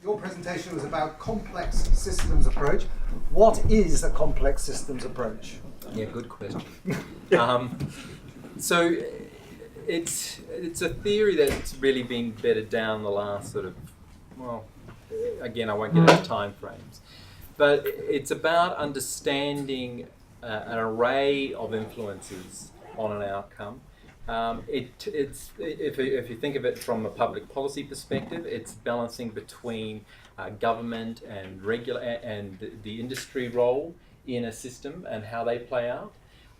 your presentation was about complex systems approach. What is a complex systems approach? Yeah, good question. So it's a theory that's really been bedded down the last sort of, well, again, I won't get into time frames, but it's about understanding an array of influences on an outcome. If you think of it from a public policy perspective, it's balancing between government and the industry role in a system and how they play out,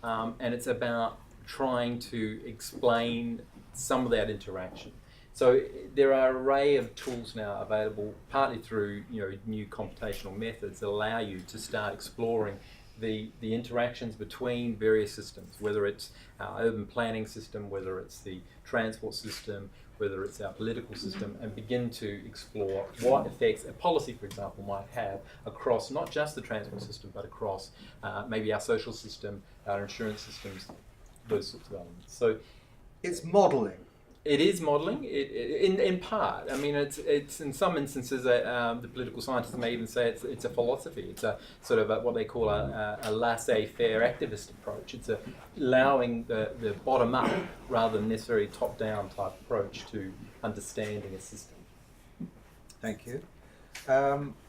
and it's about trying to explain some of that interaction. So there are an array of tools now available, partly through new computational methods that allow you to start exploring the interactions between various systems, whether it's our urban planning system, whether it's the transport system, whether it's our political system, and begin to explore what effects a policy, for example, might have across not just the transport system, but across maybe our social system, our insurance systems, those sorts of elements. So it's modelling. It is modelling, in part. I mean, it's in some instances, the political scientists may even say it's a philosophy. It's a sort of what they call a laissez-faire activist approach. It's allowing the bottom-up rather than necessarily top-down type approach to understanding a system. Thank you.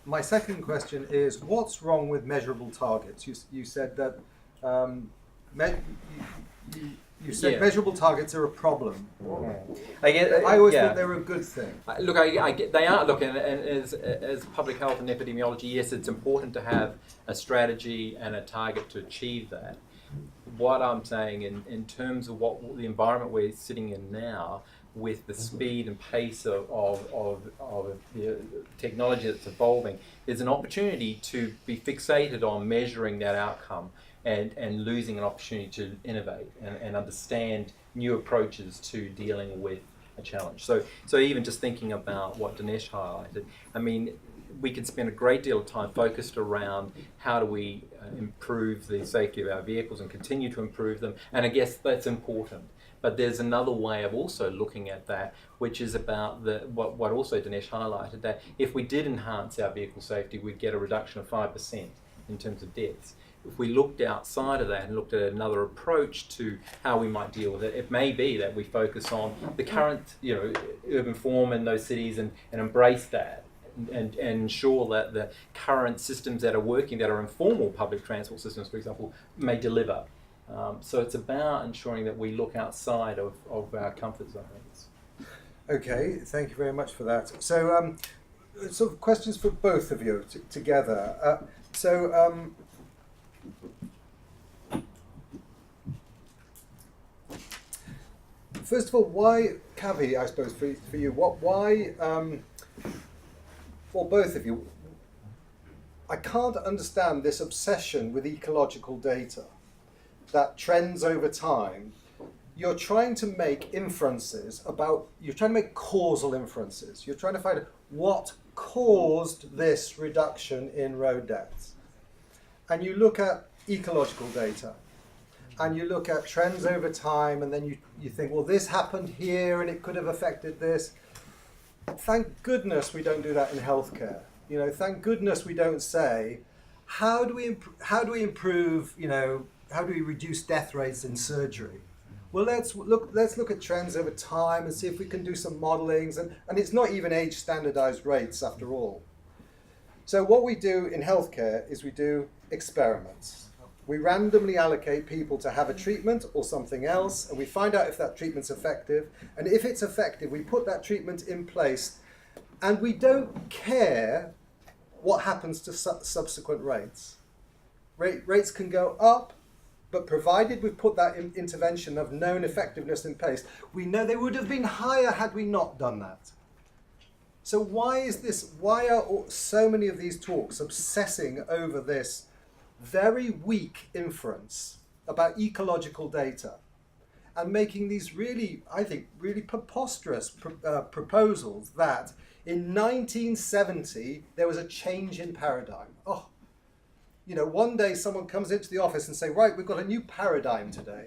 My second question is, what's wrong with measurable targets? You said that measurable targets are a problem. I always thought they were a good thing. Look, I get they are. Look, and as public health and epidemiology, yes, it's important to have a strategy and a target to achieve that. What I'm saying in terms of what the environment we're sitting in now, with the speed and pace of the technology that's evolving, is an opportunity to be fixated on measuring that outcome and losing an opportunity to innovate and understand new approaches to dealing with a challenge. So even just thinking about what Dinesh highlighted, I mean, we could spend a great deal of time focused around how do we improve the safety of our vehicles and continue to improve them, and I guess that's important. But there's another way of also looking at that, which is about what also Dinesh highlighted, that if we did enhance our vehicle safety, we'd get a reduction of 5% in terms of deaths. If we looked outside of that and looked at another approach to how we might deal with it, it may be that we focus on the current urban form in those cities and embrace that and ensure that the current systems that are working, that are informal public transport systems, for example, may deliver. So it's about ensuring that we look outside of our comfort zones. Okay, thank you very much for that. So sort of questions for both of you together. First of all, why, Kavi, I suppose for you, why, for both of you, I can't understand this obsession with ecological data, that trends over time. You're trying to make inferences you're trying to make causal inferences. You're trying to find out what caused this reduction in road deaths. And you look at ecological data, and you look at trends over time, and then you think, well, this happened here, and it could have affected this. Thank goodness we don't do that in healthcare. Thank goodness we don't say, how do we improve, how do we reduce death rates in surgery? Well, let's look at trends over time and see if we can do some modelings, and it's not even age standardized rates after all. So what we do in healthcare is we do experiments. We randomly allocate people to have a treatment or something else, and we find out if that treatment's effective. And if it's effective, we put that treatment in place, and we don't care what happens to subsequent rates. Rates can go up, but provided we've put that intervention of known effectiveness in place, we know they would have been higher had we not done that. So why are so many of these talks obsessing over this very weak inference about ecological data and making these really, I think, really preposterous proposals that in 1970 there was a change in paradigm? One day someone comes into the office and say, right, we've got a new paradigm today.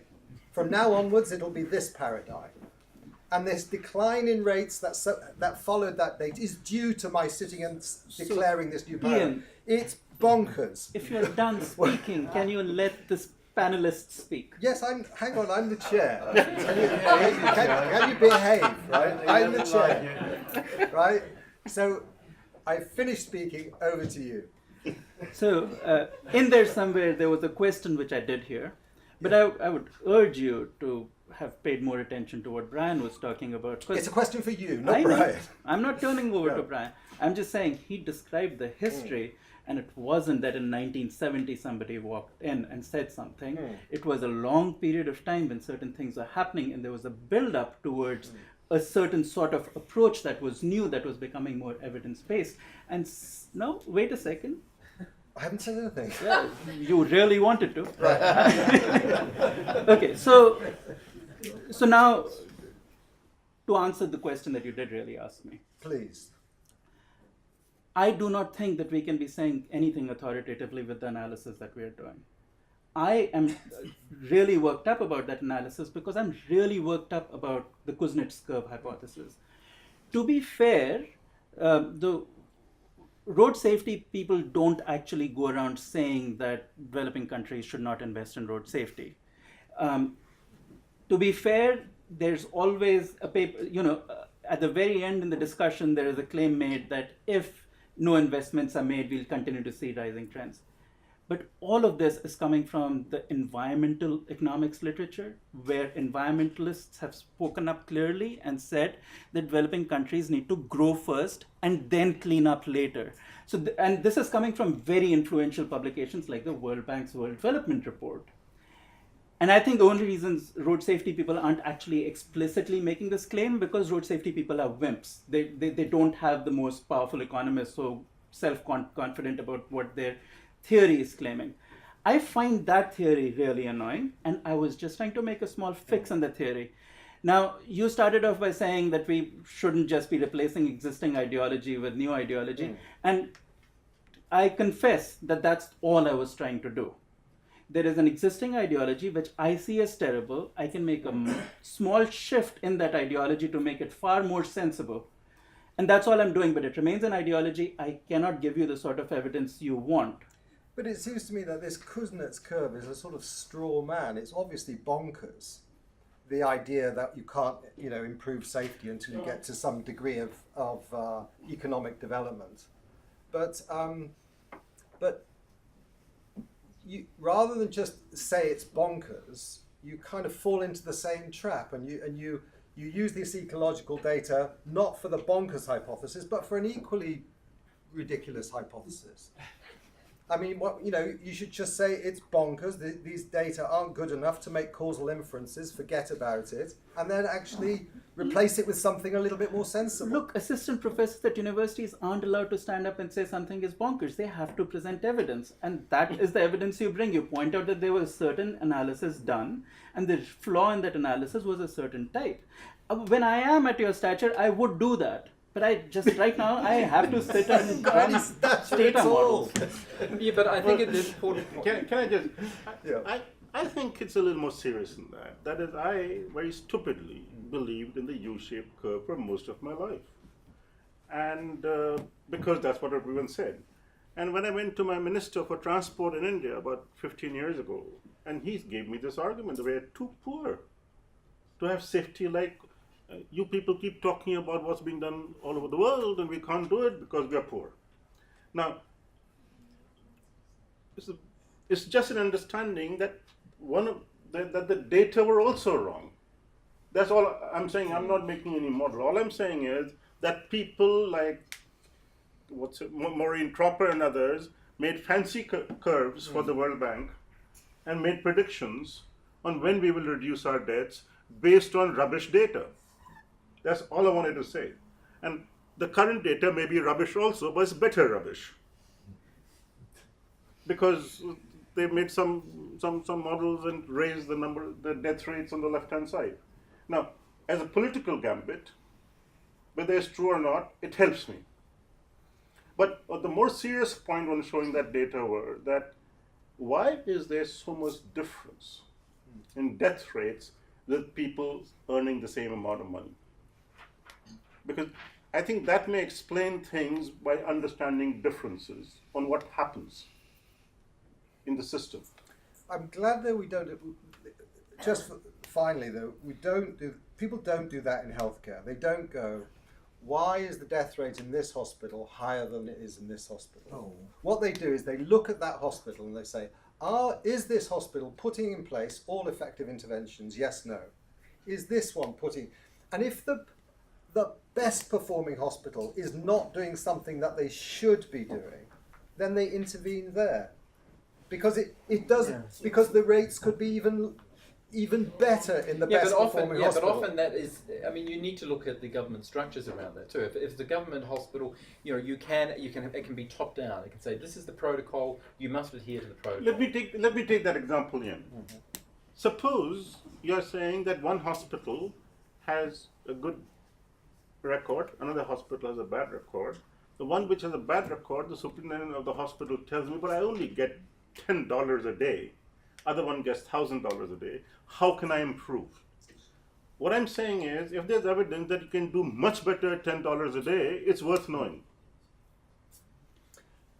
From now onwards, it'll be this paradigm. And this decline in rates that followed that date is due to my sitting and declaring this new paradigm. Ian, It's bonkers. if you're done speaking, can you let this panelist speak? Yes, hang on, I'm the chair. Can you behave, right? I'm the chair, right? So I finished speaking, over to you. So in there somewhere, there was a question which I did hear, but I would urge you to have paid more attention to what Brian was talking about. It's a question for you, not I know. Brian. I'm not turning over to Brian. I'm just saying he described the history, and it wasn't that in 1970 somebody walked in and said something. It was a long period of time when certain things were happening, and there was a build-up towards a certain sort of approach that was new, that was becoming more evidence-based. And no, wait a second. I haven't said anything. Yeah, you really wanted to. Right. Okay, so now, to answer the question that you did really ask me. Please. I do not think that we can be saying anything authoritatively with the analysis that we are doing. I am really worked up about that analysis because I'm really worked up about the Kuznets curve hypothesis. To be fair, the road safety people don't actually go around saying that developing countries should not invest in road safety. To be fair, there's always a paper, at the very end in the discussion, there is a claim made that if no investments are made, we'll continue to see rising trends. But all of this is coming from the environmental economics literature, where environmentalists have spoken up clearly and said that developing countries need to grow first and then clean up later. So, and this is coming from very influential publications like the World Bank's World Development Report. And I think the only reasons road safety people aren't actually explicitly making this claim because road safety people are wimps. They don't have the most powerful economists so self-confident about what their theory is claiming. I find that theory really annoying, and I was just trying to make a small fix on the theory. Now, you started off by saying that we shouldn't just be replacing existing ideology with new ideology, and I confess that that's all I was trying to do. There is an existing ideology which I see as terrible. I can make a small shift in that ideology to make it far more sensible. And that's all I'm doing, but it remains an ideology. I cannot give you the sort of evidence you want. But it seems to me that this Kuznets curve is a sort of straw man. It's obviously bonkers. The idea that you can't, improve safety until you get to some degree of economic development. But you, rather than just say it's bonkers, you kind of fall into the same trap, and you use this ecological data not for the bonkers hypothesis, but for an equally ridiculous hypothesis. I mean, you should just say it's bonkers. These data aren't good enough to make causal inferences. Forget about it, and then actually replace it with something a little bit more sensible. Look, assistant professors at universities aren't allowed to stand up and say something is bonkers. They have to present evidence, and that is the evidence you bring. You point out that there was certain analysis done, and the flaw in that analysis was a certain type. When I am at your stature, I would do that. But right now, I have to sit and run data models. Yeah, but I think it is important. Can I just? Yeah. I think it's a little more serious than that. That is, I very stupidly believed in the U-shaped curve for most of my life, and because that's what everyone said. And when I went to my minister for transport in India about 15 years ago, and he gave me this argument: we are too poor to have safety like. You people keep talking about what's being done all over the world, and we can't do it because we are poor. Now, it's just an understanding that that the data were also wrong. That's all I'm saying. I'm not making any model. All I'm saying is that people like Maureen Tropper and others made fancy curves for the World Bank and made predictions on when we will reduce our debts based on rubbish data. That's all I wanted to say. And the current data may be rubbish also, but it's better rubbish. Because they've made some models and raised the death rates on the left-hand side. Now, as a political gambit, whether it's true or not, it helps me. But the more serious point when showing that data were that why is there so much difference in death rates with people earning the same amount of money. Because I think that may explain things by understanding differences on what happens in the system. I'm glad that we don't. Just finally, though, people don't do that in healthcare. They don't go, why is the death rate in this hospital higher than it is in this hospital? Oh. What they do is they look at that hospital and they say, is this hospital putting in place all effective interventions? Yes, no. Is this one putting... And if the best performing hospital is not doing something that they should be doing, then they intervene there. Because it doesn't, because the rates could be even better in the best performing hospital. But often that is, I mean, you need to look at the government structures around that too. If the government hospital, it can be top down. It can say, this is the protocol, you must adhere to the protocol. Let me take that example in. Mm-hmm. Suppose you're saying that one hospital has a good record, another hospital has a bad record. The one which has a bad record, the superintendent of the hospital tells me, but I only get $10 a day. Other one gets $1,000 a day. How can I improve? What I'm saying is, if there's evidence that you can do much better at $10 a day, it's worth knowing.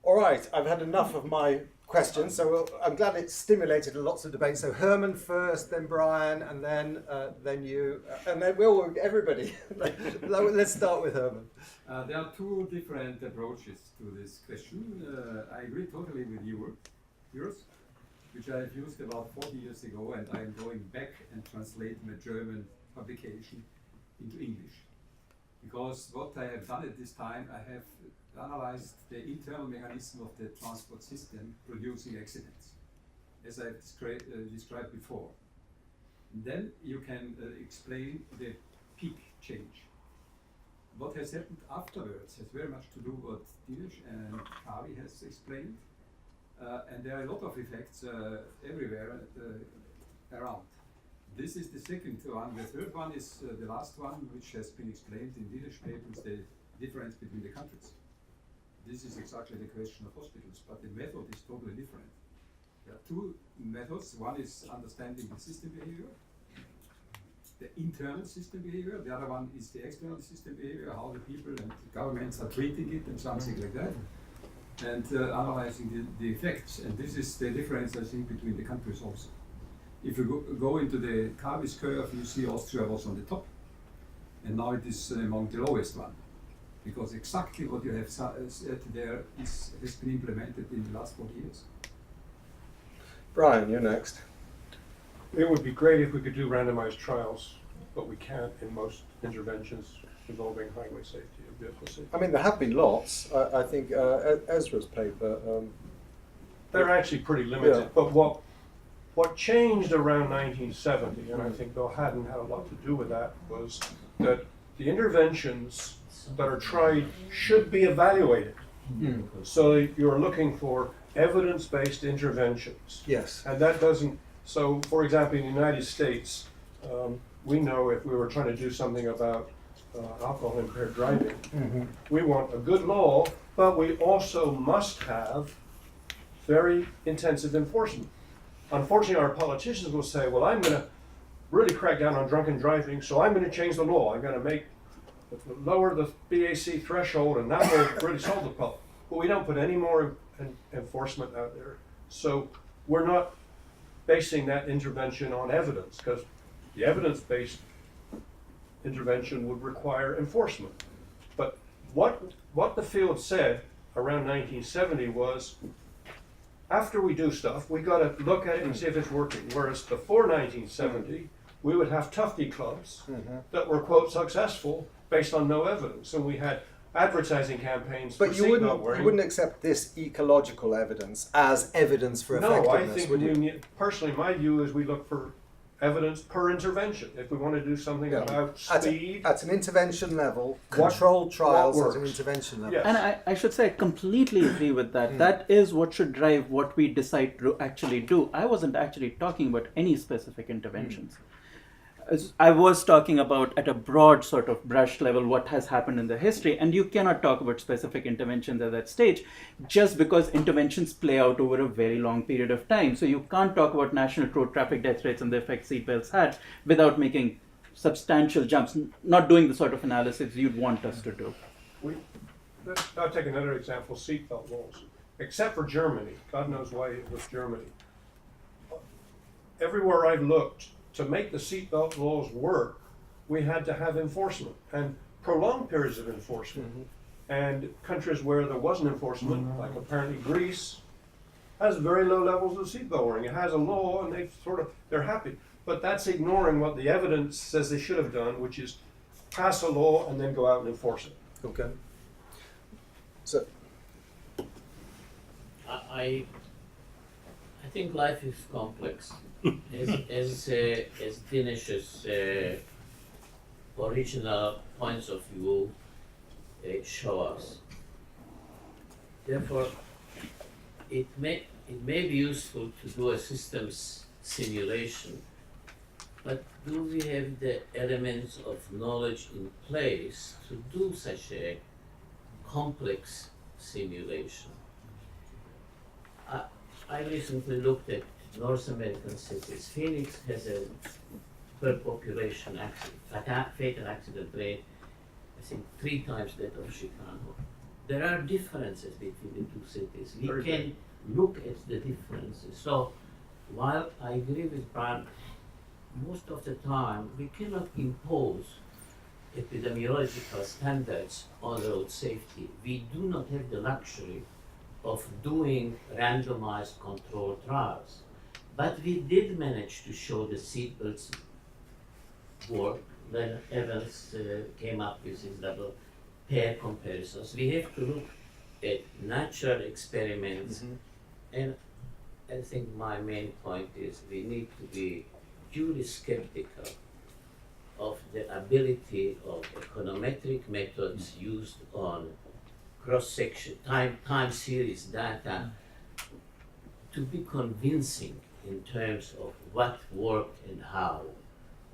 All right, I've had enough of my questions, so I'm glad it stimulated lots of debate. So Herman first, then Brian, and then you, and then everybody. Let's start with Herman. There are two different approaches to this question. I agree totally with yours, which I've used about 40 years ago, and I'm going back and translating a German publication into English. Because what I have done at this time, I have analyzed the internal mechanism of the transport system producing accidents, as I described before. And then you can explain the peak change. What has happened afterwards has very much to do with what Dinesh and Kavi has explained. And there are a lot of effects everywhere around. This is the second one. The third one is the last one, which has been explained in Dinesh papers, the difference between the countries. This is exactly the question of hospitals, but the method is totally different. There are two methods. One is understanding the system behavior, the internal system behavior. The other one is the external system behavior, how the people and the governments are treating it and something like that. And analyzing the effects. And this is the difference, I think, between the countries also. If you go into the Kavi's curve, you see Austria was on the top, and now it is among the lowest one. Because exactly what you have said there has been implemented in the last 40 years. Brian, you're next. It would be great if we could do randomized trials, but we can't in most interventions involving highway safety and vehicle safety. I mean, there have been lots. I think Ezra's paper. They're actually pretty limited, Yeah. but what changed around 1970, and I think Bill Haddon had a lot to do with that, was that the interventions that are tried should be evaluated. So you're looking for evidence-based interventions. Yes. And that doesn't, so for example, in the United States, we know if we were trying to do something about alcohol impaired driving, we want a good law, but we also must have very intensive enforcement. Unfortunately, our politicians will say, well, I'm going to really crack down on drunken driving, so I'm going to change the law. I'm going to lower the BAC threshold, and that will really solve the problem. But we don't put any more enforcement out there. So we're not basing that intervention on evidence, because the evidence-based intervention would require enforcement. But what the field said around 1970 was, after we do stuff, we got to look at it and see if it's working. Whereas before 1970, we would have tufty clubs that were, quote, successful based on no evidence. And we had advertising campaigns for But you seatbelt wearing. wouldn't accept this ecological evidence as evidence for No, effectiveness, I think would you? personally, my view is we look for evidence per intervention. If we want to do something about speed, At an intervention level, What- controlled trials what at an works? intervention level. Yes. And I should say I completely agree with that. That is what should drive what we decide to actually do. I wasn't actually talking about any specific interventions. I was talking about at a broad sort of brush level what has happened in the history, and you cannot talk about specific interventions at that stage just because interventions play out over a very long period of time. So you can't talk about national road traffic death rates and the effect seatbelts had without making substantial jumps, not doing the sort of analysis you'd want us to do. I'll take another example, seatbelt laws. Except for Germany, God knows why it was Germany. Everywhere I've looked, to make the seatbelt laws work, we had to have enforcement and prolonged periods of enforcement. And countries where there wasn't enforcement, like apparently Greece, has very low levels of seatbelt wearing. It has a law and they're happy. But that's ignoring what the evidence says they should have done, which is pass a law and then go out and enforce it. Okay. So, I think life is complex. As Dinesh's original points of view show us. Therefore, it may be useful to do a systems simulation, but do we have the elements of knowledge in place to do such a complex simulation? I recently looked at North American cities. Phoenix has a per population fatal accident rate, I think 3 times that of Chicago. There are differences between the two cities. We can look at the differences. So while I agree with Brian, most of the time we cannot impose epidemiological standards on road safety. We do not have the luxury of doing randomized controlled trials. But we did manage to show the seatbelts work when Evans came up with his double pair comparisons. We have to look at natural experiments, and I think my main point is we need to be duly skeptical of the ability of econometric methods used on cross-section, time series data to be convincing in terms of what worked and how.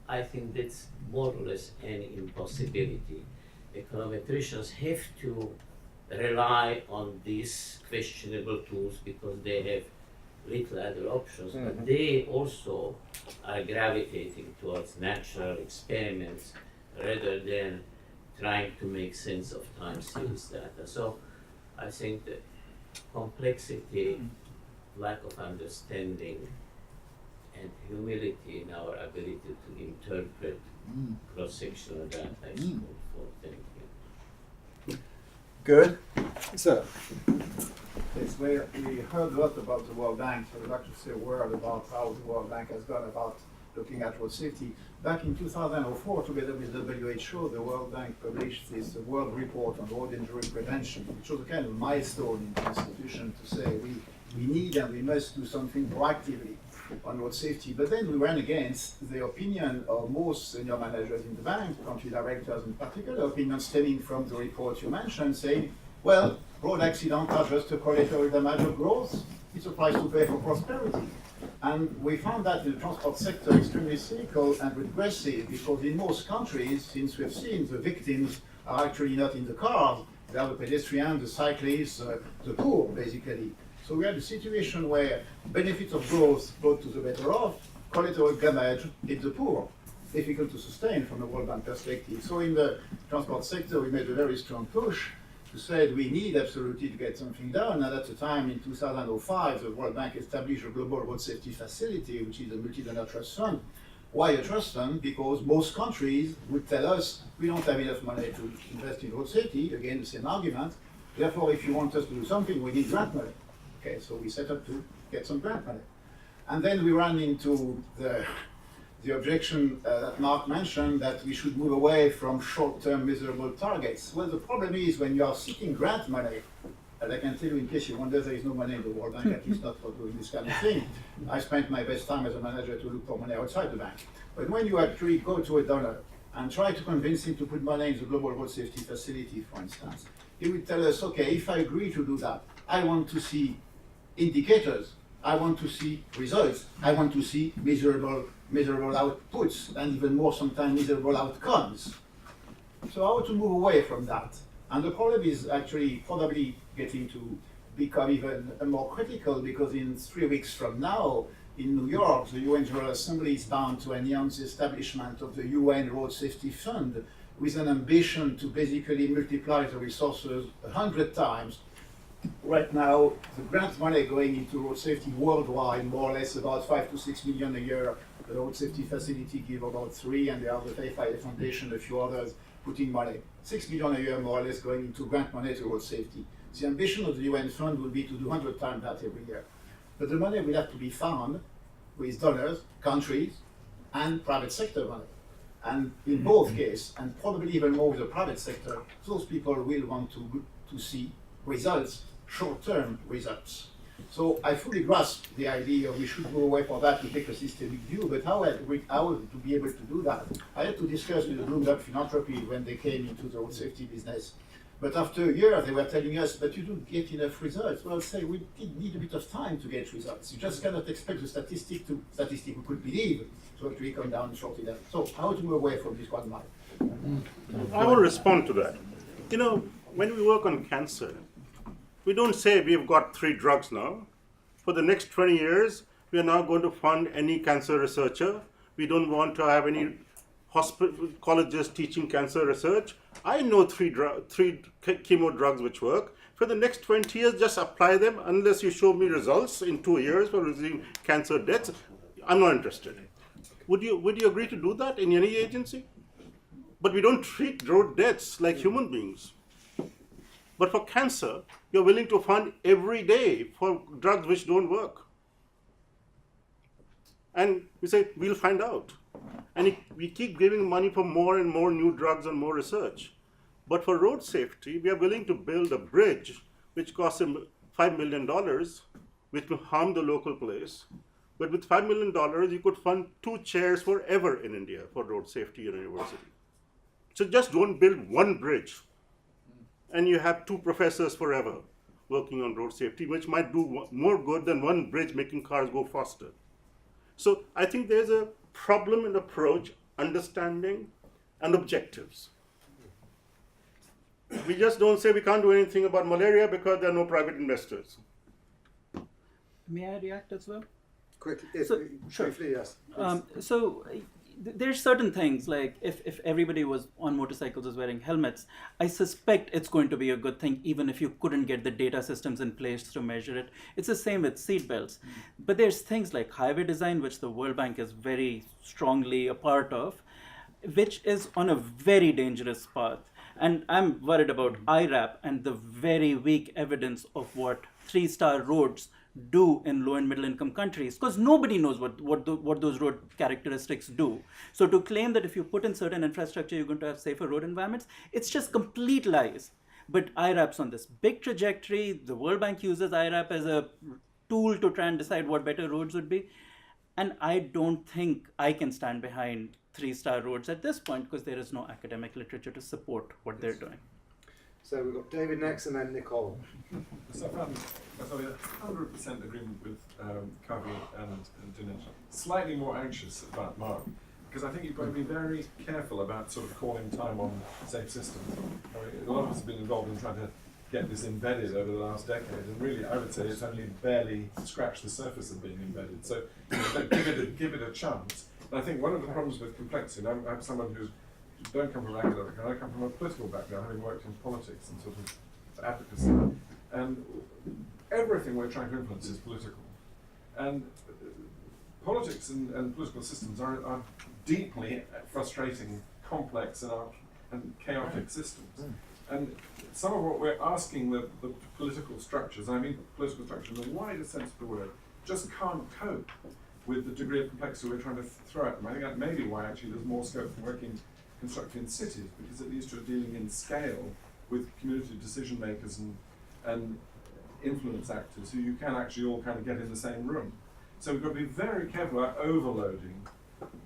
I think that's more or less an impossibility. Econometricians have to rely on these questionable tools because they have little other options, but they also are gravitating towards natural experiments rather than trying to make sense of time series data. So I think that complexity, lack of understanding, and humility in our ability to interpret cross-sectional data is called for. Thank you. good. So, Yes, we heard a lot about the World Bank. I would like to say a word about how the World Bank has gone about looking at road safety. Back in 2004, together with WHO, the World Bank published this World Report on Road Injury Prevention, which was a kind of milestone in the institution to say we need and we must do something proactively on road safety. But then we ran against the opinion of most senior managers in the bank, country directors in particular, opinion stemming from the report you mentioned, saying, well, road accidents are just a collateral damage of growth. It's a price to pay for prosperity. And we found that in the transport sector extremely cynical and regressive, because in most countries, since we've seen, the victims are actually not in the cars, they are the pedestrians, the cyclists, the poor, basically. So we had a situation where benefits of growth brought to the better off, collateral damage hit the poor. Difficult to sustain from a World Bank perspective. So in the transport sector, we made a very strong push to say we need absolutely to get something done. And at the time, in 2005, the World Bank established a global road safety facility, which is a multi-donor trust fund. Why a trust fund? Because most countries would tell us we don't have enough money to invest in road safety. Again, the same argument. Therefore, if you want us to do something, we need grant money. Okay, so we set up to get some grant money. And then we ran into the objection that Mark mentioned, that we should move away from short-term measurable targets. Well, the problem is when you are seeking grant money, and I can tell you in case you wonder, there is no money in the World Bank, at least not for doing this kind of thing. I spent my best time as a manager to look for money outside the bank. But when you actually go to a donor and try to convince him to put money in the Global Road Safety Facility, for instance, he will tell us, okay, if I agree to do that, I want to see indicators, I want to see results, I want to see measurable measurable outputs, and even more sometimes measurable outcomes. So how to move away from that? And the problem is actually probably getting to become even more critical, because in 3 weeks from now, in New York, the UN General Assembly is bound to announce the establishment of the UN Road Safety Fund, with an ambition to basically multiply the resources 100 times. Right now, the grant money going into road safety worldwide, more or less about 5 to 6 million a year. The road safety facility give about 3, and there are the FIA Foundation, a few others putting money. 6 million a year, more or less, going into grant money to road safety. The ambition of the UN fund will be to do 100 times that every year. But the money will have to be found with donors, countries, and private sector money. And in both cases, and probably even more with the private sector, those people will want to see results, short-term results. So I fully grasp the idea we should go away from that to take a systemic view, but how to be able to do that? I had to discuss with the Bloomberg Philanthropy when they came into the road safety business. But after a year, they were telling us, but you don't get enough results. Well, I'll say we did need a bit of time to get results. You just cannot expect the statistic we could believe to actually come down shortly there. So how to move away from this one line? I will respond to that. You know, when we work on cancer, we don't say we've got 3 drugs now. For the next 20 years, we are now going to fund any cancer researcher. We don't want to have any hospital colleges teaching cancer research. I know 3 chemo drugs which work. For the next 20 years, just apply them unless you show me results in 2 years for reducing cancer deaths. I'm not interested. Would you agree to do that in any agency? But we don't treat road deaths like human beings. But for cancer, you're willing to fund every day for drugs which don't work. And we say, we'll find out. And we keep giving money for more and more new drugs and more research. But for road safety, we are willing to build a bridge which costs $5 million, which will harm the local place. But with $5 million, you could fund 2 chairs forever in India for road safety in a university. So just don't build one bridge, and you have 2 professors forever working on road safety, which might do more good than one bridge making cars go faster. So I think there's a problem in approach, understanding, and objectives. We just don't say we can't do anything about malaria because there are no private investors. May I react as well? Quickly, Sure. briefly, yes. There's certain things, like if everybody was on motorcycles was wearing helmets, I suspect it's going to be a good thing even if you couldn't get the data systems in place to measure it. It's the same with seatbelts. But there's things like highway design, which the World Bank is very strongly a part of, which is on a very dangerous path. And I'm worried about IRAP and the very weak evidence of what 3-star roads do in low and middle income countries, because nobody knows what those road characteristics do. So to claim that if you put in certain infrastructure you're going to have safer road environments, it's just complete lies. But IRAP's on this big trajectory. The World Bank uses IRAP as a tool to try and decide what better roads would be, and I don't think I can stand behind 3-star roads at this point, because there is no academic literature to support what they're doing. So we've got David next and then Nicole. So I found 100% agreement with Kavi and Dinesh. Slightly more anxious about Mark, because I think you've got to be very careful about sort of calling time on safe systems. I mean, a lot of us have been involved in trying to get this embedded over the last decade, and really I would say it's only barely scratched the surface of being embedded. So give it a chance. And I think one of the problems with complexity, and I'm someone who's don't come from academic, and I come from a political background, having worked in politics and sort of advocacy. And everything we're trying to influence is political. And politics and political systems are deeply frustrating, complex, and chaotic systems. And some of what we're asking the political structures, I mean political structure in the widest sense of the word, just can't cope with the degree of complexity we're trying to throw at them. I think that may be why actually there's more scope for working constructed in cities, because at least you're dealing in scale with community decision makers and influence actors who you can actually all kind of get in the same room. So we've got to be very careful about overloading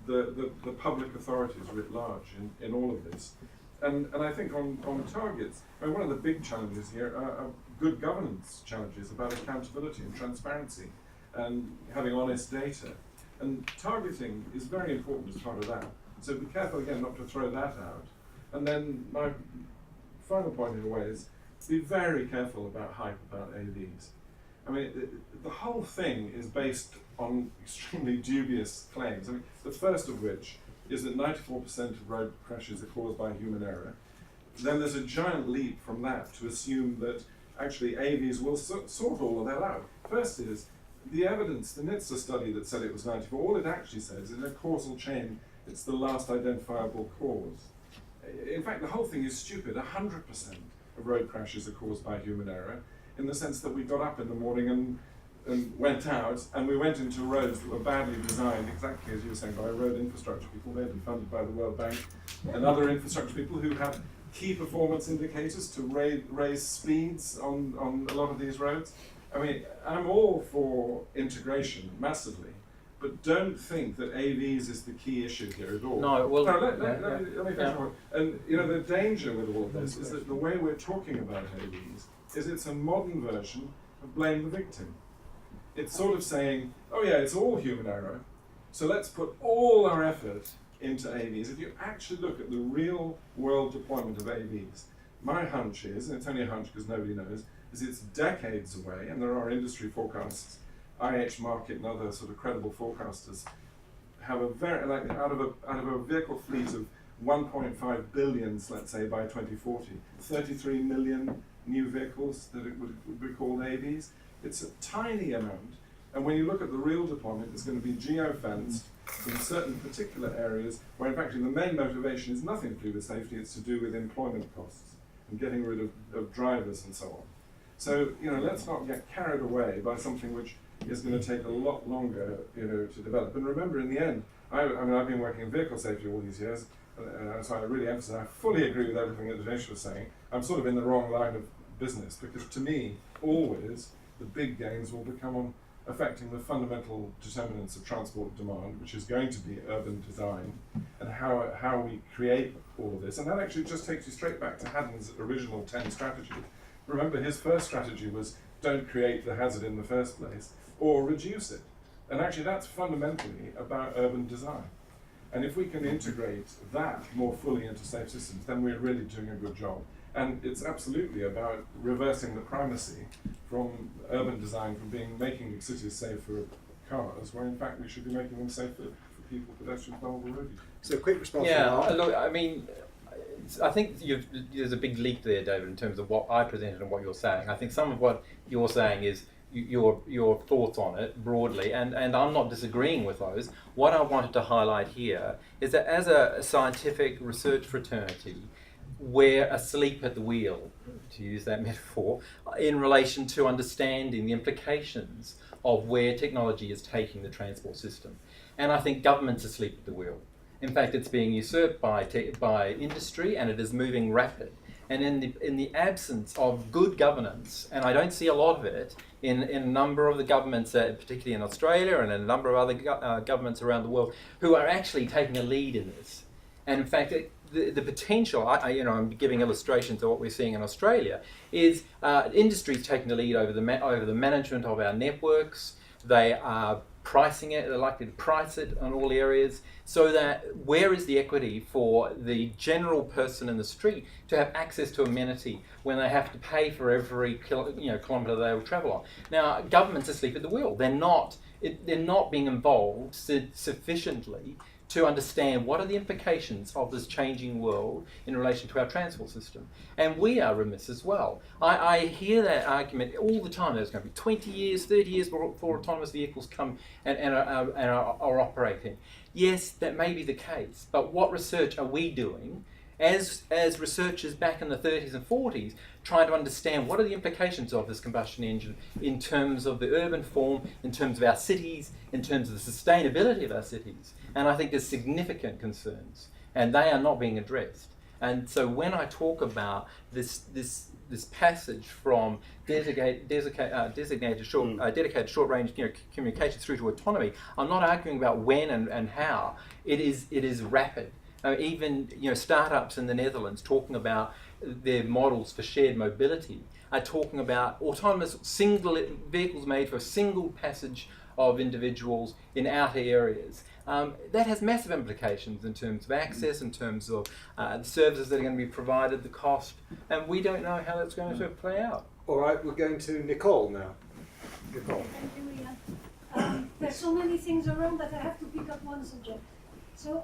the public authorities writ large in all of this. And I think on targets, I mean, one of the big challenges here are good governance challenges about accountability and transparency and having honest data. And targeting is very important as part of that. So be careful again not to throw that out. And then my final point in a way is be very careful about hype about AVs. I mean, the whole thing is based on extremely dubious claims. I mean, the first of which is that 94% of road crashes are caused by human error. Then there's a giant leap from that to assume that actually AVs will sort all of that out. First is the evidence, the NHTSA study that said it was 94, all it actually says is in a causal chain, it's the last identifiable cause. In fact, the whole thing is stupid. 100% of road crashes are caused by human error, in the sense that we got up in the morning and went out, and we went into roads that were badly designed, exactly as you were saying, by road infrastructure people, maybe funded by the World Bank, and other infrastructure people who have key performance indicators to raise speeds on a lot of these roads. I mean, I'm all for integration, massively, but don't think that AVs is the key issue here at all. No, well, let me finish one. And you know, the danger with all of this is that the way we're talking about AVs is it's a modern version of blame the victim. It's sort of saying, oh yeah, it's all human error, so let's put all our effort into AVs. If you actually look at the real world deployment of AVs, my hunch is, and it's only a hunch because nobody knows, is it's decades away, and there are industry forecasts, IH Market and other sort of credible forecasters have a very, like out of a vehicle fleet of 1.5 billions, let's say, by 2040, 33 million new vehicles that it would be called AVs. It's a tiny amount, and when you look at the real deployment, it's going to be geo-fenced in certain particular areas where in fact the main motivation is nothing to do with safety, it's to do with employment costs and getting rid of drivers and so on. So, you know, let's not get carried away by something which is going to take a lot longer, you know, to develop. And remember, in the end, I mean, I've been working in vehicle safety all these years, so I really emphasize, I fully agree with everything that Dinesh was saying. I'm sort of in the wrong line of business, because to me, always, the big gains will become on affecting the fundamental determinants of transport demand, which is going to be urban design, and how we create all of this. And that actually just takes you straight back to Haddon's original 10 strategy. Remember, his first strategy was don't create the hazard in the first place, or reduce it. And actually that's fundamentally about urban design. And if we can integrate that more fully into safe systems, then we're really doing a good job. And it's absolutely about reversing the primacy from urban design, from making cities safe for cars, where in fact we should be making them safe for people, pedestrians, vulnerable road users. So quick response. yeah, from Mark. look, I mean, I think there's a big leap there, David, in terms of what I presented and what you're saying. I think some of what you're saying is your thoughts on it broadly, and I'm not disagreeing with those. What I wanted to highlight here is that as a scientific research fraternity, we're asleep at the wheel, to use that metaphor, in relation to understanding the implications of where technology is taking the transport system. And I think government's asleep at the wheel. In fact, it's being usurped by industry, and it is moving rapid. And in the absence of good governance, and I don't see a lot of it in a number of the governments, particularly in Australia and in a number of other governments around the world, who are actually taking a lead in this. And in fact, the potential, I'm giving illustrations of what we're seeing in Australia, is industry's taking the lead over the management of our networks. They are pricing it, they're likely to price it on all areas, so that where is the equity for the general person in the street to have access to amenity when they have to pay for every kilometre they will travel on? Now, governments are asleep at the wheel. They're not being involved sufficiently to understand what are the implications of this changing world in relation to our transport system. And we are remiss as well. I hear that argument all the time. There's going to be 20 years, 30 years before autonomous vehicles come and are operating. Yes, that may be the case, but what research are we doing as researchers back in the 30s and 40s, trying to understand what are the implications of this combustion engine in terms of the urban form, in terms of our cities, in terms of the sustainability of our cities? And I think there's significant concerns, and they are not being addressed. And so when I talk about this passage from dedicated short-range communications through to autonomy, I'm not arguing about when and how. It is rapid. Even startups in the Netherlands talking about their models for shared mobility are talking about autonomous single vehicles made for single passage of individuals in outer areas. That has massive implications in terms of access, in terms of the services that are going to be provided, the cost, and we don't know how that's going to play out. All right, we're going to Nicole now. Nicole. Thank you, Ian. There's so many things around that I have to pick up one subject. So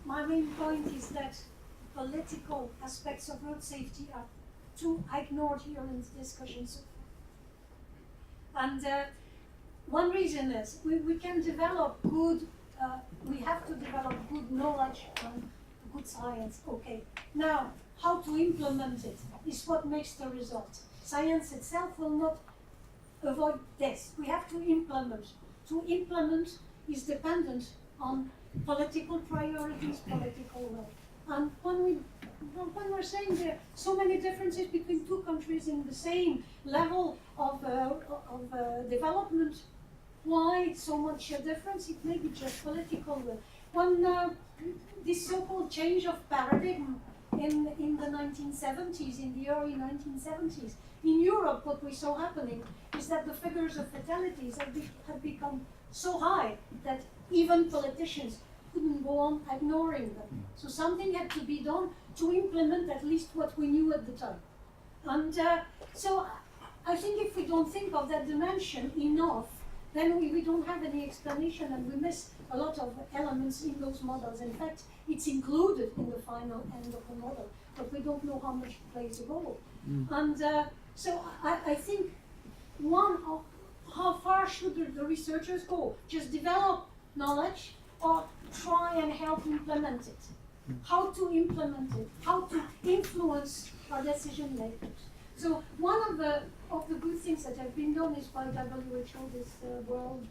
my main point is that political aspects of road safety are too ignored here in this discussion so far. And one reason is we can develop good, we have to develop good knowledge and good science, okay. Now, how to implement it is what makes the result. Science itself will not avoid this. We have to implement. To implement is dependent on political priorities, political will. And when we're saying there are so many differences between two countries in the same level of development, why so much difference? It may be just political will. When this so-called change of paradigm in the 1970s, in the early 1970s, in Europe, what we saw happening is that the figures of fatalities had become so high that even politicians couldn't go on ignoring them. So something had to be done to implement at least what we knew at the time. And so I think if we don't think of that dimension enough, then we don't have any explanation and we miss a lot of elements in those models. In fact, it's included in the final end of the model, but we don't know how much it plays a role. And so I think one of how far should the researchers go? Just develop knowledge or try and help implement it? How to implement it? How to influence our decision makers? So one of the good things that have been done is by WHO, this world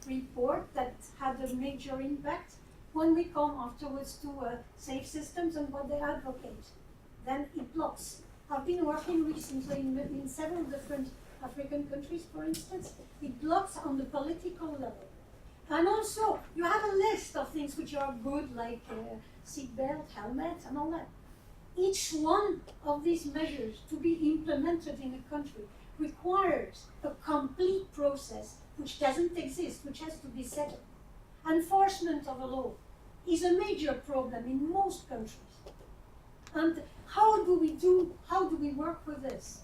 report that had a major impact. When we come afterwards to safe systems and what they advocate, then it blocks. I've been working recently in several different African countries, for instance. It blocks on the political level. And also, you have a list of things which are good, like seatbelt, helmet, and all that. Each one of these measures to be implemented in a country requires a complete process which doesn't exist, which has to be set up. Enforcement of a law is a major problem in most countries. And how do we work with this?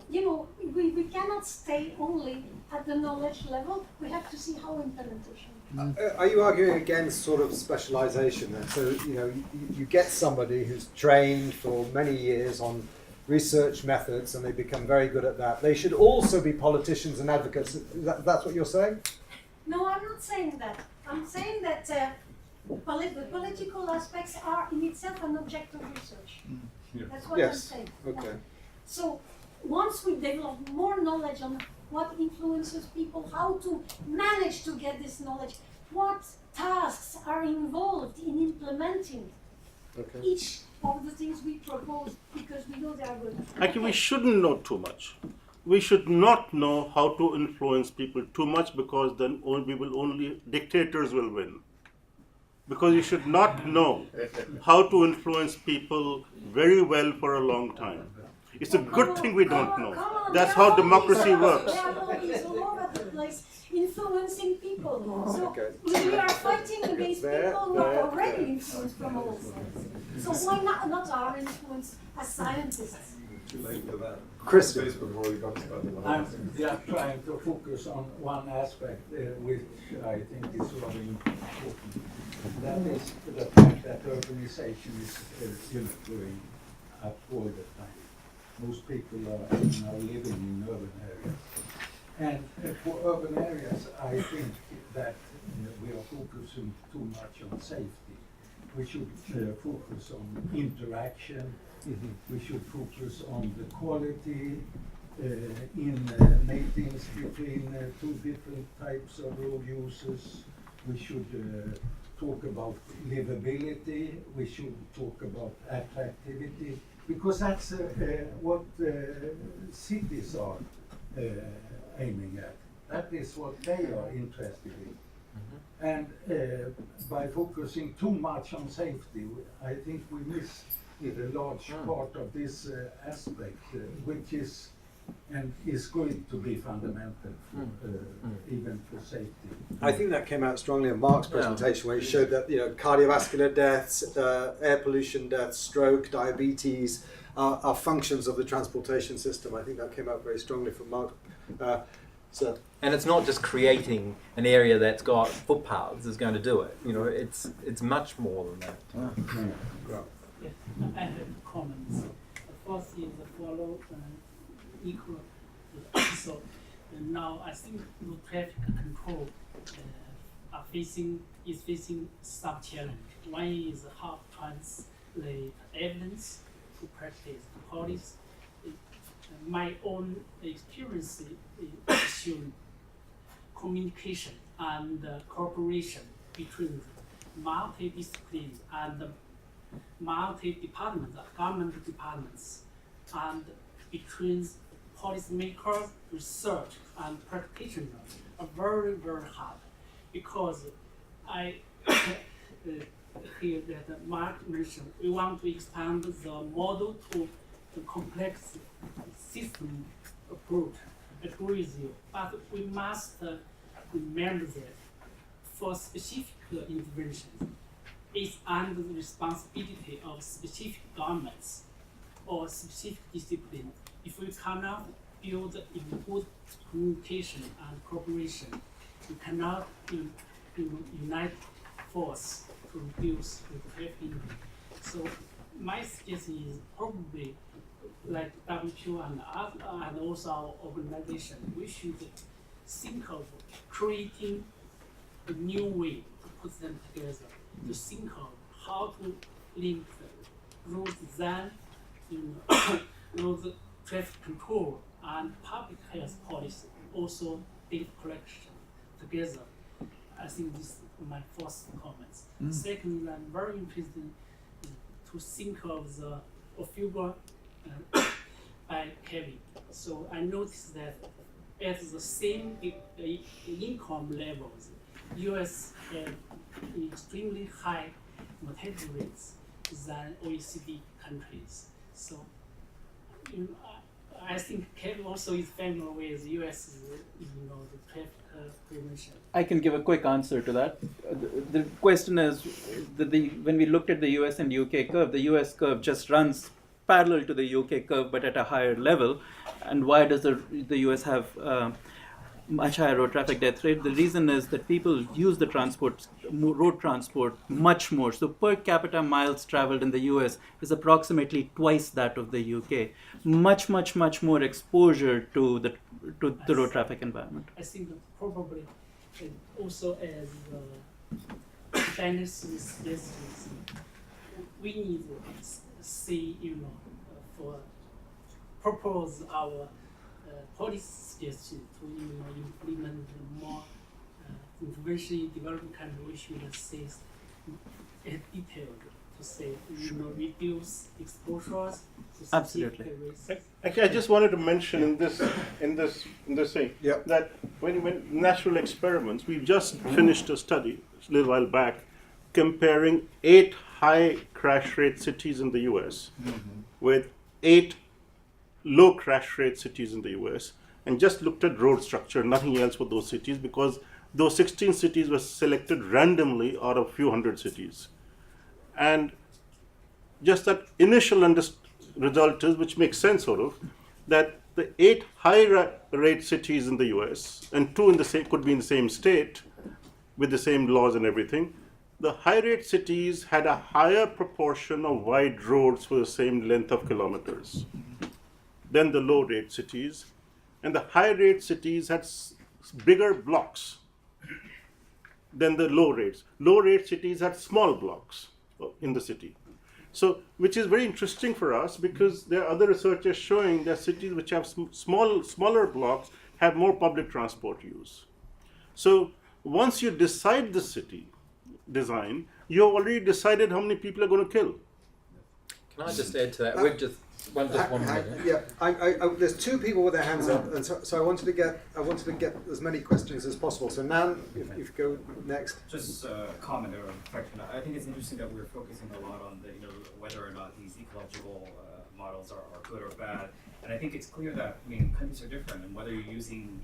You know, we cannot stay only at the knowledge level, we have to see how implementation. Are you arguing against sort of specialization then? So, you know, you get somebody who's trained for many years on research methods and they become very good at that. They should also be politicians and advocates. That's what you're saying? No, I'm not saying that. I'm saying that the political aspects are in itself an object of research. That's what I'm saying. Okay. Yeah. So once we develop more knowledge on what influences people, how to manage to get this knowledge, what tasks are involved in implementing each of the things we propose, because we know they are good. Actually, we shouldn't know too much. We should not know how to influence people too much, because then dictators will win. Because you should not know how to influence people very well for a long time. It's a good thing we don't know. That's how democracy works. There are lobbies all over the place influencing people. So we are fighting against people who are already influenced from all sides. So why not our influence as scientists? Too late for that. Chris, before we got started. I'm just trying to focus on one aspect which I think is very important. That is the fact that urbanization is going up all the time. Most people are now living in urban areas. And for urban areas, I think that we are focusing too much on safety. We should focus on interaction. We should focus on the quality in matings between two different types of road users. We should talk about livability. We should talk about attractivity, because that's what cities are aiming at. That is what they are interested in. And by focusing too much on safety, I think we miss a large part of this aspect, which is and is going to be fundamental for, even for safety. I think that came out strongly in Mark's presentation, where he showed that cardiovascular deaths, air pollution deaths, stroke, diabetes are functions of the transportation system. I think that came out very strongly from Mark. And it's not just creating an area that's got footpaths is going to do it. It's much more than that. Yes, I have comments. The first is follow equal. So now I think the traffic control is facing some challenge. One is how to translate evidence to practice to policy. My own experience is showing communication and cooperation between multidisciplines and multi-departments, government departments, and between policymakers, research, and practitioners are very, very hard, because I hear that Mark mentioned we want to expand the model to the complex system approach. I agree with you, but we must remember that for specific interventions, it's under the responsibility of specific governments or specific disciplines. If we cannot build in good communication and cooperation, we cannot unite force to reduce the traffic. So my suggestion is probably like WTO and also our organization, we should think of creating a new way to put them together, to think of how to link road design, road traffic control, and public health policy, also data collection together. I think this is my first comments. Second, I'm very interested to think of the figure by Kavi. So I noticed that at the same income levels, US have extremely high mortality rates than OECD countries. So I think Kavi also is familiar with US, the traffic prevention. I can give a quick answer to that. The question is, when we looked at the US and UK curve, the US curve just runs parallel to the UK curve, but at a higher level. And why does the US have much higher road traffic death rate? The reason is that people use the road transport much more. So per capita miles traveled in the US is approximately twice that of the UK. Much more exposure to the road traffic environment. I think probably also as Dinesh suggests, we need to see, for propose our policy suggestion to implement more intervention in developing countries. We should say detailed to say reduce exposures to Absolutely. risks. Actually, I just wanted to mention in this thing that when natural experiments, we just finished a study a little while back comparing 8 high crash rate cities in the US with 8 low crash rate cities in the US, and just looked at road structure, nothing else for those cities, because those 16 cities were selected randomly out of a few hundred cities. And just that initial result is, which makes sense sort of, that the 8 high rate cities in the US and 2 could be in the same state with the same laws and everything, the high rate cities had a higher proportion of wide roads for the same length of kilometers than the low rate cities, and the high rate cities had bigger blocks than the low rates. Low rate cities had small blocks in the city. So, which is very interesting for us, because there are other researchers showing that cities which have smaller blocks have more public transport use. So once you decide the city design, you have already decided how many people are going to kill. Can I just add to that? We've just one minute. Yeah, there's 2 people with their hands up, and so I wanted to get as many questions as possible. So Nan, if you go next. Just a comment or a reflection. I think it's interesting that we're focusing a lot on whether or not these ecological models are good or bad. And I think it's clear that, I mean, countries are different, and whether you're using,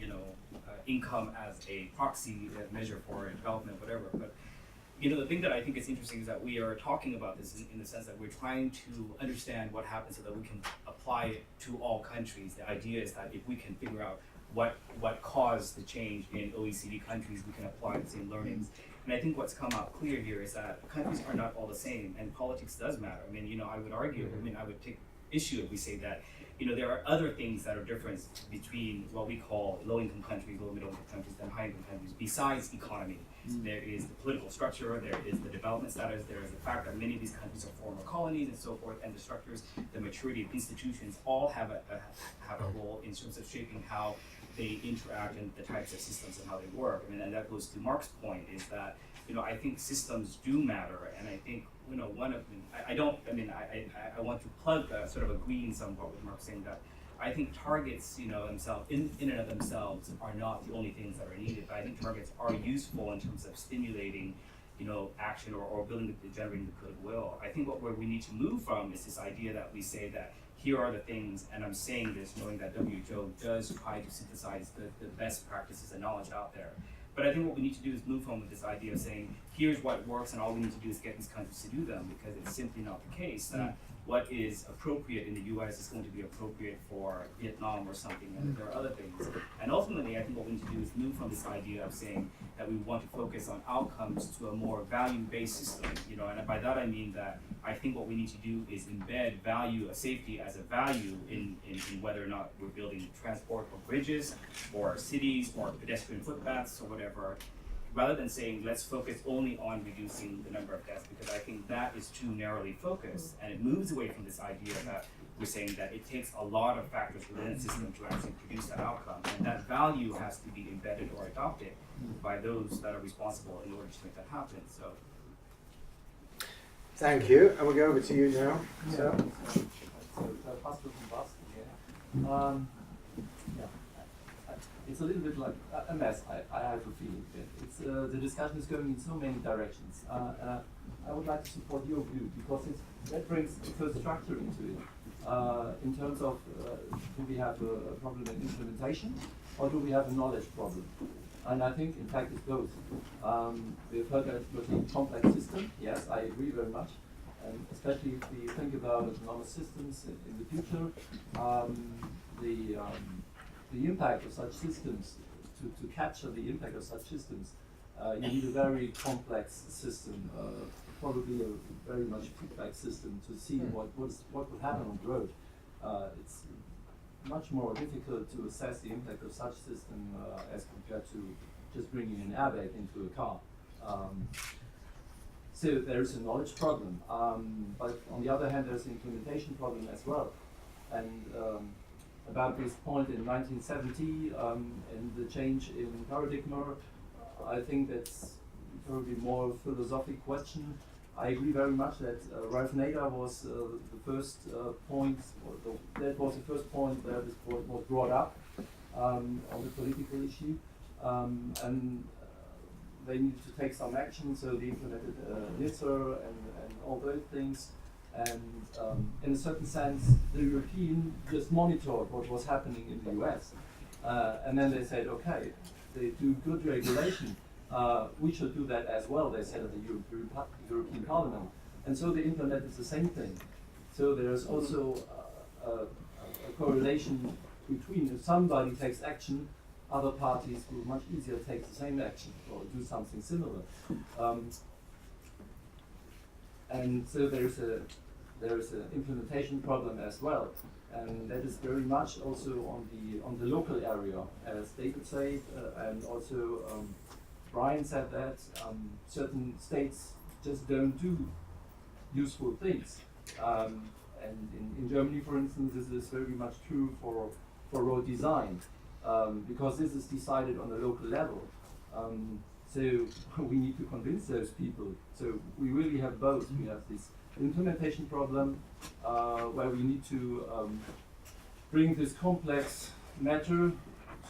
income as a proxy measure for development, whatever. But, the thing that I think is interesting is that we are talking about this in the sense that we're trying to understand what happens so that we can apply it to all countries. The idea is that if we can figure out what caused the change in OECD countries, we can apply the same learnings. And I think what's come out clear here is that countries are not all the same, and politics does matter. I mean, I would argue, I would take issue if we say that, there are other things that are different between what we call low-income countries, low-middle-income countries, and high-income countries, besides economy. There is the political structure, there is the development status, there is the fact that many of these countries are former colonies and so forth, and the structures, the maturity of institutions, all have a role in terms of shaping how they interact and the types of systems and how they work. I mean, and that goes to Mark's point, is that, I think systems do matter, and I think, one of them, I want to plug, sort of agreeing somewhat with Mark saying that I think targets, themselves, in and of themselves, are not the only things that are needed, but I think targets are useful in terms of stimulating, action or generating the goodwill. I think where we need to move from is this idea that we say that here are the things, and I'm saying this knowing that WHO does try to synthesize the best practices and knowledge out there. But I think what we need to do is move on with this idea of saying, here's what works, and all we need to do is get these countries to do them, because it's simply not the case that what is appropriate in the US is going to be appropriate for Vietnam or something, and there are other things. And ultimately, I think what we need to do is move from this idea of saying that we want to focus on outcomes to a more value-based system, and by that I mean that I think what we need to do is embed value, safety as a value in whether or not we're building transport or bridges or cities or pedestrian footpaths or whatever, rather than saying let's focus only on reducing the number of deaths, because I think that is too narrowly focused, and it moves away from this idea that we're saying that it takes a lot of factors within a system to actually produce that outcome, and that value has to be embedded or adopted by those that are responsible in order to make that happen. So. Thank you, and we'll go over to you now. So, Pastor from Boston here. It's a little bit like a mess, I have a feeling. It's, the discussion is going in so many directions. I would like to support your view, because that brings the first structure into it. In terms of, do we have a problem in implementation, or do we have a knowledge problem? And I think, in fact, it's both. We've heard that it's a complex system. Yes, I agree very much. And especially if we think about autonomous systems in the future, the impact of such systems, to capture the impact of such systems, you need a very complex system, probably a very much feedback system to see what would happen on the road. It's much more difficult to assess the impact of such system as compared to just bringing an airbag into a car. So there's a knowledge problem, but on the other hand, there's an implementation problem as well. And about this point in 1970 and the change in paradigm, I think that's probably more a philosophical question. I agree very much that Ralph Nader was the first point, that was the first point where this was brought up on the political issue, and they needed to take some action, so they implemented NISR and all those things. And in a certain sense, the European just monitored what was happening in the US. And then they said, okay, they do good regulation. We should do that as well, they said at the European Parliament. And so they implemented the same thing. So there's also a correlation between if somebody takes action, other parties will much easier take the same action or do something similar. And so there's an implementation problem as well, and that is very much also on the local area, as David said, and also Brian said that certain states just don't do useful things, and in Germany, for instance, this is very much true for road design, because this is decided on a local level. So we need to convince those people. So we really have both. We have this implementation problem where we need to bring this complex matter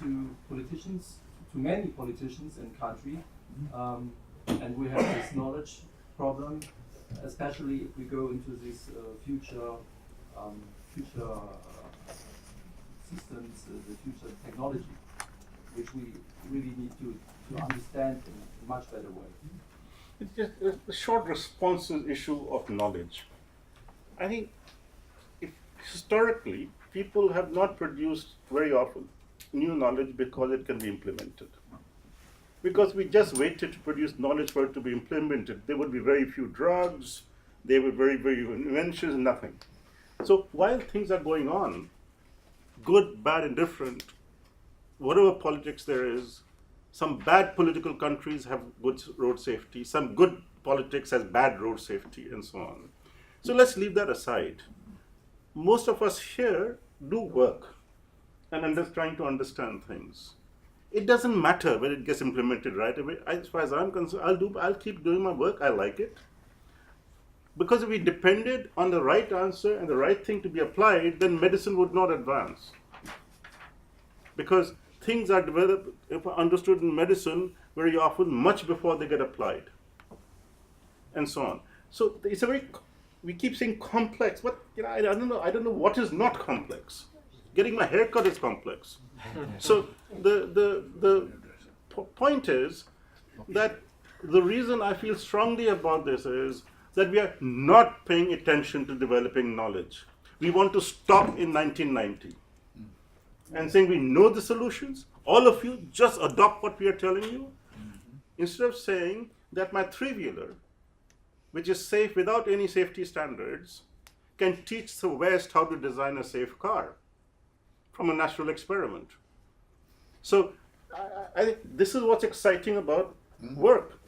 to politicians, to many politicians in country, and we have this knowledge problem, especially if we go into this future future systems, the future technology, which we really need to understand in a much better way. It's just a short responses issue of knowledge. I think if historically people have not produced very often new knowledge because it can be implemented. Because we just waited to produce knowledge for it to be implemented. There would be very few drugs, there were very few inventions, nothing. So while things are going on, good, bad, indifferent, whatever politics there is, some bad political countries have good road safety, some good politics has bad road safety, and so on. So let's leave that aside. Most of us here do work and trying to understand things. It doesn't matter when it gets implemented right away. As far as I'm concerned, I'll keep doing my work. I like it. Because if we depended on the right answer and the right thing to be applied, then medicine would not advance. Because things are developed, if understood in medicine, very often much before they get applied, and so on. So it's a very, we keep saying complex, but I don't know what is not complex. Getting my hair cut is complex. So the point is that the reason I feel strongly about this is that we are not paying attention to developing knowledge. We want to stop in 1990 and saying we know the solutions, all of you just adopt what we are telling you, instead of saying that my three-wheeler, which is safe without any safety standards, can teach the West how to design a safe car from a natural experiment. So I think this is what's exciting about work,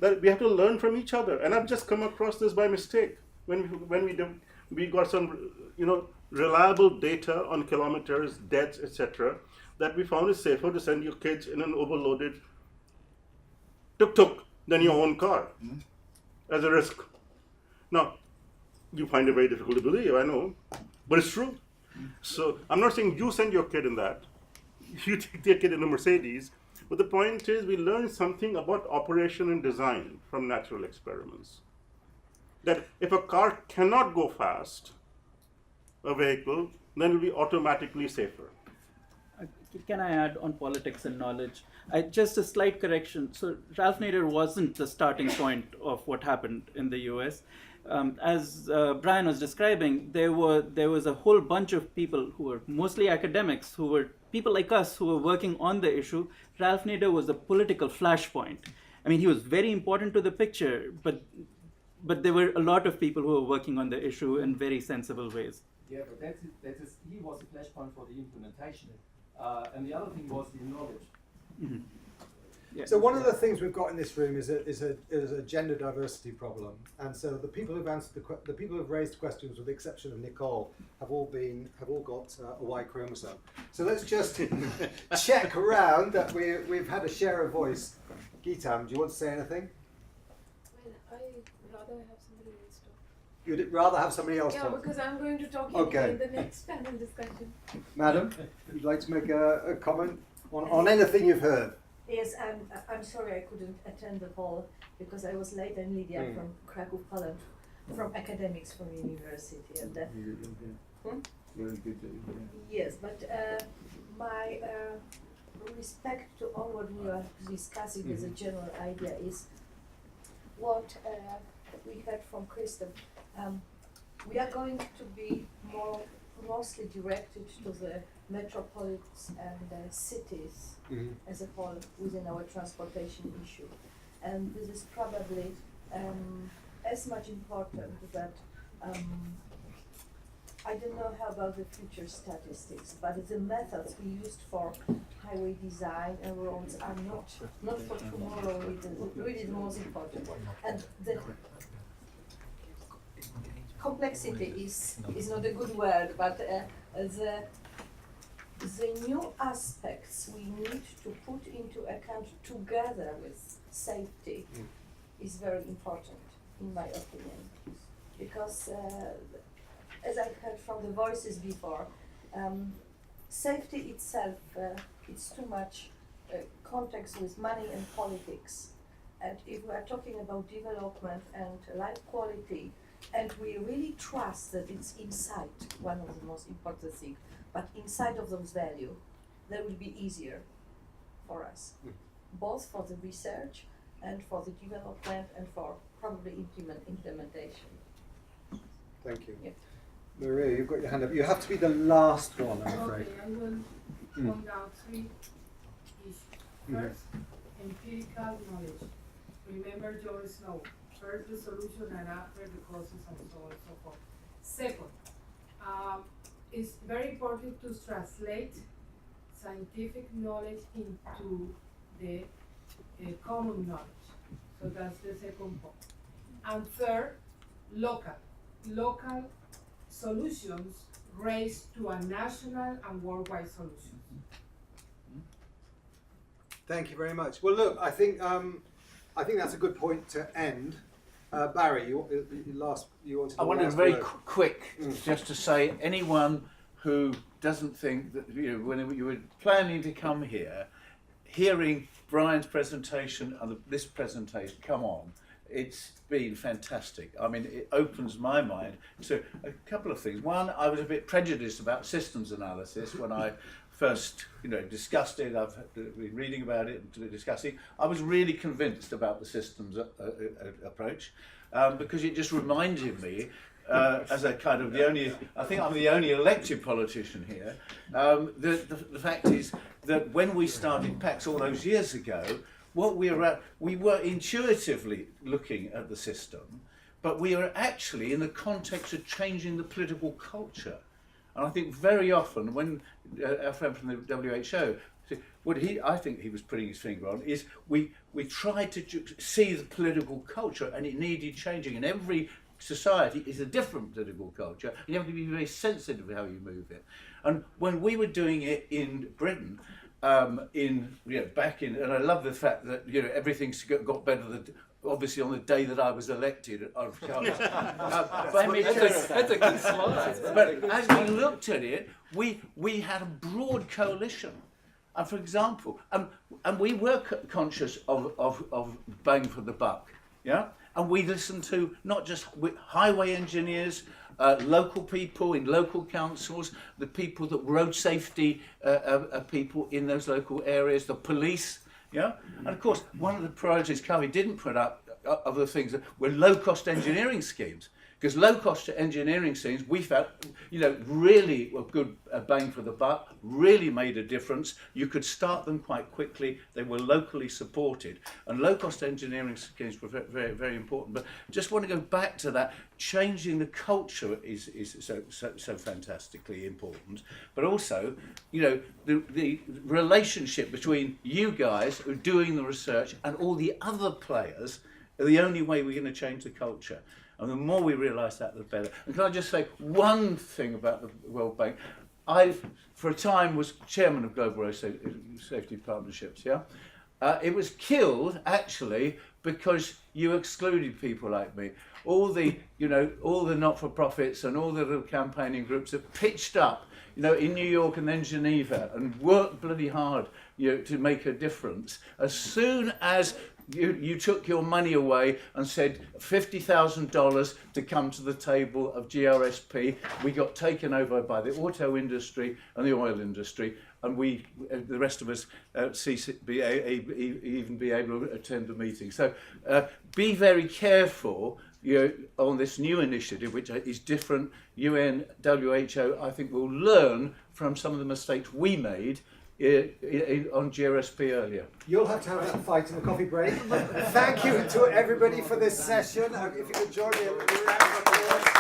that we have to learn from each other. And I've just come across this by mistake when we got some reliable data on kilometers, deaths, etc., that we found it safer to send your kids in an overloaded tuk-tuk than your own car as a risk. Now, you find it very difficult to believe, I know, but it's true. So I'm not saying you send your kid in that. You take your kid in a Mercedes. But the point is we learn something about operation and design from natural experiments. That if a car cannot go fast, a vehicle, then it will be automatically safer. Can I add on politics and knowledge? Just a slight correction. So Ralph Nader wasn't the starting point of what happened in the US. As Brian was describing, there was a whole bunch of people who were mostly academics, who were people like us who were working on the issue. Ralph Nader was a political flashpoint. I mean, he was very important to the picture, but there were a lot of people who were working on the issue in very sensible ways. Yeah, but he was a flashpoint for the implementation. And the other thing was the knowledge. Mm-hmm. Yeah. So one of the things we've got in this room is a gender diversity problem, and so the people who've answered the people who've raised questions, with the exception of Nicole, have all got a Y chromosome. So let's just check around that we've had a share of voice. Geetam, do you want to say anything? I'd rather have somebody else talk. You'd rather have somebody else talk? Yeah, because I'm going to talk Okay. in the next panel discussion. Madam, you'd like to make a comment on anything you've heard? Yes, I'm sorry I couldn't attend the call because I was late. I'm Lydia from Krakow, Poland, from academics from university. And yes, but my respect to all what we are discussing as a general idea is what we heard from Kristen. We are going to be mostly directed to the metropolis and cities as a whole within our transportation issue. And this is probably as much important that I don't know how about the future statistics, but the methods we used for highway design and roads are not for tomorrow really the most important. And the complexity is not a good word, but the new aspects we need to put into account together with safety is very important, in my opinion, because as I heard from the voices before, safety itself, it's too much context with money and politics. And if we are talking about development and life quality, and we really trust that it's inside, one of the most important things, but inside of those values, that will be easier for us, both for the research and for the development and for probably implementation. Thank you. Yeah. Maria, you've got your hand up. You have to be the last one, I'm afraid. Okay, I will point out three issues. First, empirical knowledge. Remember John Snow. First the solution and after the causes and so on and so forth. Second, it's very important to translate scientific knowledge into the common knowledge. So that's the second point. And third, local solutions raised to a national and worldwide solution. Thank you very much. Well, look, I think that's a good point to end. Barry, you wanted to. I wanted last very word. quick, just to say, anyone who doesn't think that, when you were planning to come here, hearing Brian's presentation and this presentation, come on, it's been fantastic. I mean, it opens my mind to a couple of things. One, I was a bit prejudiced about systems analysis when I first, discussed it. I've been reading about it and discussing. I was really convinced about the systems approach because it just reminded me, as a kind of I think I'm the only elected politician here. The fact is that when we started PACS all those years ago, we were intuitively looking at the system, but we were actually in the context of changing the political culture. And I think very often when our friend from the WHO, I think he was putting his finger on, is we tried to see the political culture and it needed changing. And every society is a different political culture. You have to be very sensitive to how you move it. And when we were doing it in Britain, back in, and I love the fact that everything's got better than, obviously on the day that I was elected. That's a good slide. But as we looked at it, we had a broad coalition. And for example, and we were conscious of bang for the buck, yeah. And we listened to not just highway engineers, local people in local councils, the people that road safety people in those local areas, the police, yeah. And of course, one of the priorities Kavi didn't put up of the things that were low-cost engineering schemes, because low-cost engineering schemes we felt, really were good bang for the buck, really made a difference. You could start them quite quickly. They were locally supported, and low-cost engineering schemes were very, very important. But just want to go back to that. Changing the culture is so fantastically important. But also, the relationship between you guys who are doing the research and all the other players are the only way we're going to change the culture. And the more we realise that, the better. And can I just say one thing about the World Bank? I, for a time, was chairman of Global Road Safety Partnerships, yeah? It was killed, actually, because you excluded people like me. All the not-for-profits and all the little campaigning groups have pitched up, in New York and then Geneva, and worked bloody hard, to make a difference. As soon as you took your money away and said $50,000 to come to the table of GRSP, we got taken over by the auto industry and the oil industry, and the rest of us even be able to attend the meeting. So be very careful on this new initiative, which is different. UN, WHO, I think will learn from some of the mistakes we made on GRSP earlier. You'll have to have that fight in the coffee break. Thank you to everybody for this session. If you could join me in a round of applause.